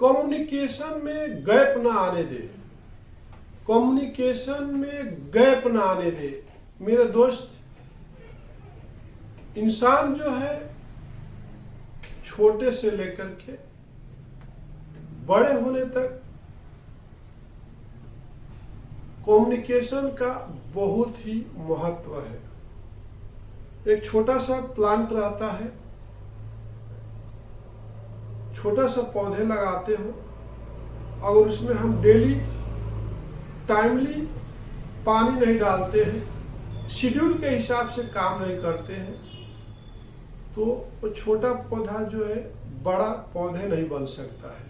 Communication में gap ना आने दे, कम्युनिकेशन में गैप ना आने दे। मेरे दोस्त, इंसान जो है छोटे से लेकर के बड़े होने तक कम्युनिकेशन का बहुत ही महत्व है। एक छोटा सा प्लांट रहता है, छोटा सा पौधे लगाते हो, अगर उसमें हम डेली टाइमली पानी नहीं डालते हैं, शेड्यूल के हिसाब से काम नहीं करते हैं, तो वो छोटा पौधा जो है बड़ा पौधे नहीं बन सकता है।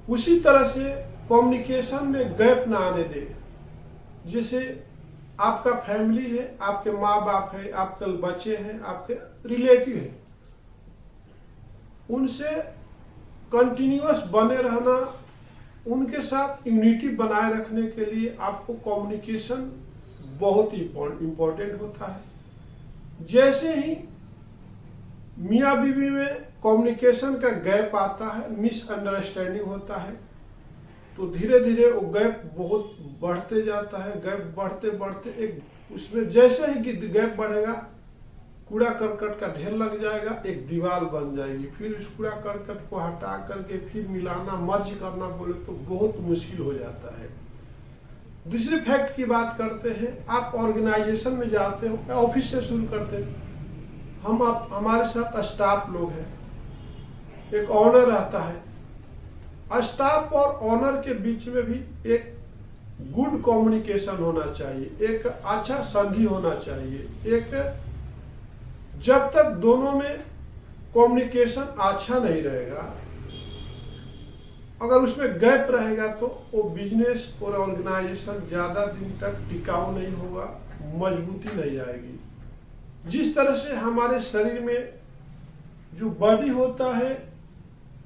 उसी तरह से कम्युनिकेशन में गैप ना आने दे। जैसे आपका फैमिली है, आपके माँ बाप है, आपके बच्चे हैं, आपके रिलेटिव है, उनसे कंटिन्यूअस बने रहना, उनके साथ यूनिटी बनाए रखने के लिए आपको कम्युनिकेशन बहुत ही इम्पोर्टेंट होता है। जैसे ही मियाँ बीवी में कम्युनिकेशन का गैप आता है, मिसअंडरस्टैंडिंग होता है, तो धीरे धीरे वो गैप बहुत बढ़ते जाता है। गैप बढ़ते बढ़ते एक उसमें जैसे ही गैप बढ़ेगा, कूड़ा करकट का ढेर लग जाएगा, एक दीवार बन जाएगी। फिर उस कूड़ा करकट को हटा करके फिर मिलाना, मर्ज करना बोले तो बहुत मुश्किल हो जाता है। दूसरे फैक्ट की बात करते हैं। आप ऑर्गेनाइजेशन में जाते हो, ऑफिस से शुरू करते हैं, हमारे साथ स्टाफ लोग हैं, एक ऑनर रहता है। स्टाफ और ऑनर के बीच में भी एक गुड कम्युनिकेशन होना चाहिए, एक अच्छा संधि होना चाहिए। एक जब तक दोनों में कम्युनिकेशन अच्छा नहीं रहेगा, अगर उसमें गैप रहेगा, तो वो बिजनेस और ऑर्गेनाइजेशन ज्यादा दिन तक टिकाऊ नहीं होगा, मजबूती नहीं आएगी। जिस तरह से हमारे शरीर में जो बॉडी होता है,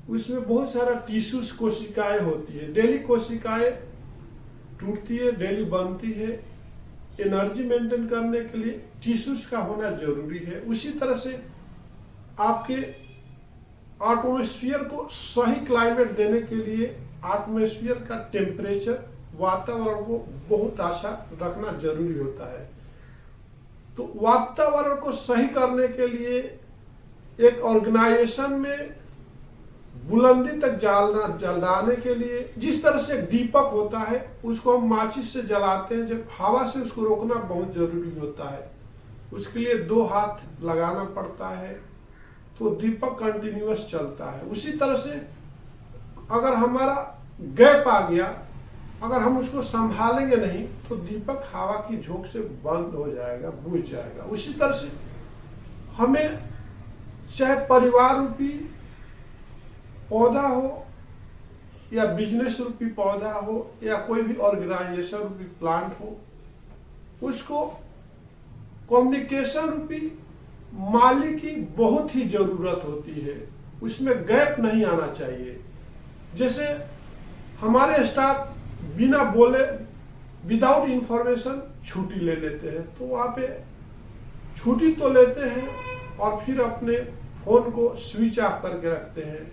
उसमें बहुत सारा टिश्यूज, कोशिकाएं होती है। डेली कोशिकाएं टूटती है, डेली बनती है। एनर्जी मेंटेन करने के लिए टिश्यूज का होना जरूरी है। उसी तरह से आपके एटमॉस्फेयर को सही क्लाइमेट देने के लिए एटमॉस्फेयर का टेम्परेचर, वातावरण को बहुत अच्छा रखना जरूरी होता है। तो वातावरण को सही करने के लिए एक ऑर्गेनाइजेशन में बुलंदी तक जलाने के लिए, जिस तरह से दीपक होता है उसको हम माचिस से जलाते हैं, जब हवा से उसको रोकना बहुत जरूरी होता है। उसके लिए 2 हाथ लगाना पड़ता है, तो दीपक कंटिन्यूअस चलता है। उसी तरह से अगर हमारा गैप आ गया, अगर हम उसको संभालेंगे नहीं, तो दीपक हवा की झोंक से बंद हो जाएगा, बुझ जाएगा। उसी तरह से हमें चाहे परिवार रूपी पौधा हो, या बिजनेस रूपी पौधा हो, या कोई भी ऑर्गेनाइजेशन रूपी प्लांट हो, उसको कम्युनिकेशन रूपी माली की बहुत ही जरूरत होती है। उसमें गैप नहीं आना चाहिए। जैसे हमारे स्टाफ बिना बोले, विदाउट इंफॉर्मेशन छुट्टी ले लेते हैं, तो वहाँ पे छुट्टी तो लेते हैं और फिर अपने फोन को स्विच ऑफ करके रखते हैं।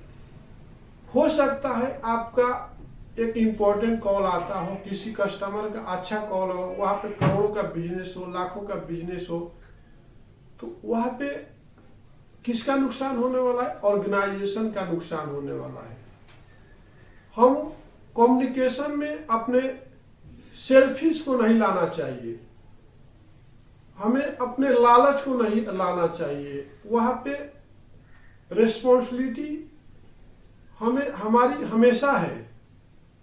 हो सकता है आपका एक इम्पोर्टेंट कॉल आता हो, किसी कस्टमर का अच्छा कॉल हो, वहां पे करोड़ों का बिजनेस हो, लाखों का बिजनेस हो, तो वहां पे किसका नुकसान होने वाला है? ऑर्गेनाइजेशन का नुकसान होने वाला है। हम कम्युनिकेशन में अपने सेल्फिश को नहीं लाना चाहिए, हमें अपने लालच को नहीं लाना चाहिए। वहां पे रिस्पॉन्सिबिलिटी हमारी हमेशा है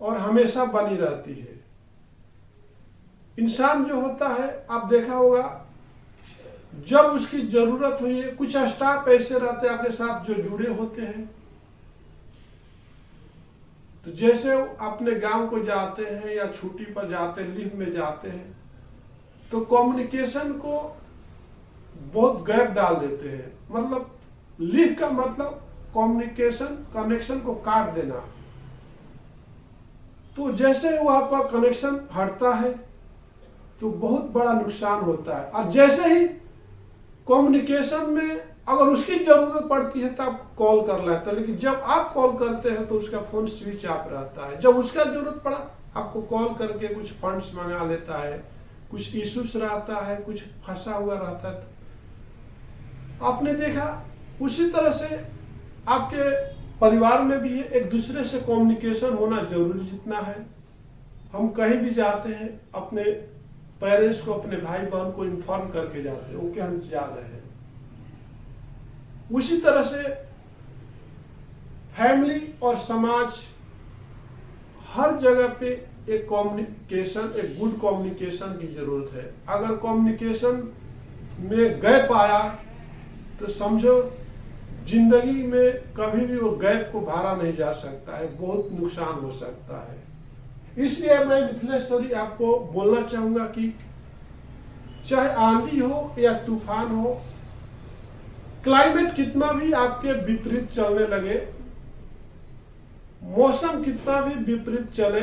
और हमेशा बनी रहती है। इंसान जो होता है, आप देखा होगा, जब उसकी जरूरत हुई है, कुछ स्टाफ ऐसे रहते हैं आपके साथ जो जुड़े होते हैं, तो जैसे अपने गांव को जाते हैं या छुट्टी पर जाते हैं, लीव में जाते हैं, तो कम्युनिकेशन को बहुत गैप डाल देते हैं। मतलब लीव का मतलब कम्युनिकेशन, कनेक्शन को काट देना। तो जैसे वहां पर कनेक्शन हटता है तो बहुत बड़ा नुकसान होता है। और जैसे ही कम्युनिकेशन में अगर उसकी जरूरत पड़ती है तो आपको कॉल कर लेता है, लेकिन जब आप कॉल करते हैं तो उसका फोन स्विच ऑफ रहता है। जब उसका जरूरत पड़ा आपको कॉल करके कुछ फंड्स मंगा लेता है, कुछ इश्यूज रहता है, कुछ फंसा हुआ रहता है। तो आपने देखा उसी तरह से आपके परिवार में भी है, एक दूसरे से कम्युनिकेशन होना जरूरी जितना है। हम कहीं भी जाते हैं अपने पेरेंट्स को, अपने भाई बहन को इन्फॉर्म करके जाते हैं ओके हम जा रहे हैं। उसी तरह से फैमिली और समाज हर जगह पे एक कम्युनिकेशन, एक गुड कम्युनिकेशन की जरूरत है। अगर कम्युनिकेशन में गैप आया तो समझो जिंदगी में कभी भी वो गैप को भरा नहीं जा सकता है, बहुत नुकसान हो सकता है। इसलिए मैं मिथिलेश्वरी आपको बोलना चाहूंगा कि चाहे आंधी हो या तूफान हो, क्लाइमेट कितना भी आपके विपरीत चलने लगे, मौसम कितना भी विपरीत चले,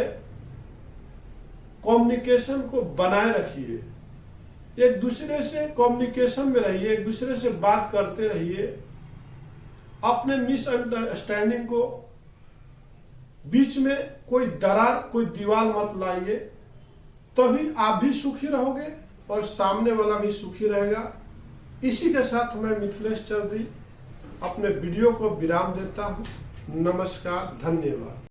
कम्युनिकेशन को बनाए रखिए। एक दूसरे से कम्युनिकेशन में रहिए, एक दूसरे से बात करते रहिए। अपने मिसअंडरस्टैंडिंग को बीच में कोई दरार, कोई दीवार मत लाइए, तभी आप भी सुखी रहोगे और सामने वाला भी सुखी रहेगा। इसी के साथ मैं मिथिलेश चौधरी अपने वीडियो को विराम देता हूं। नमस्कार, धन्यवाद।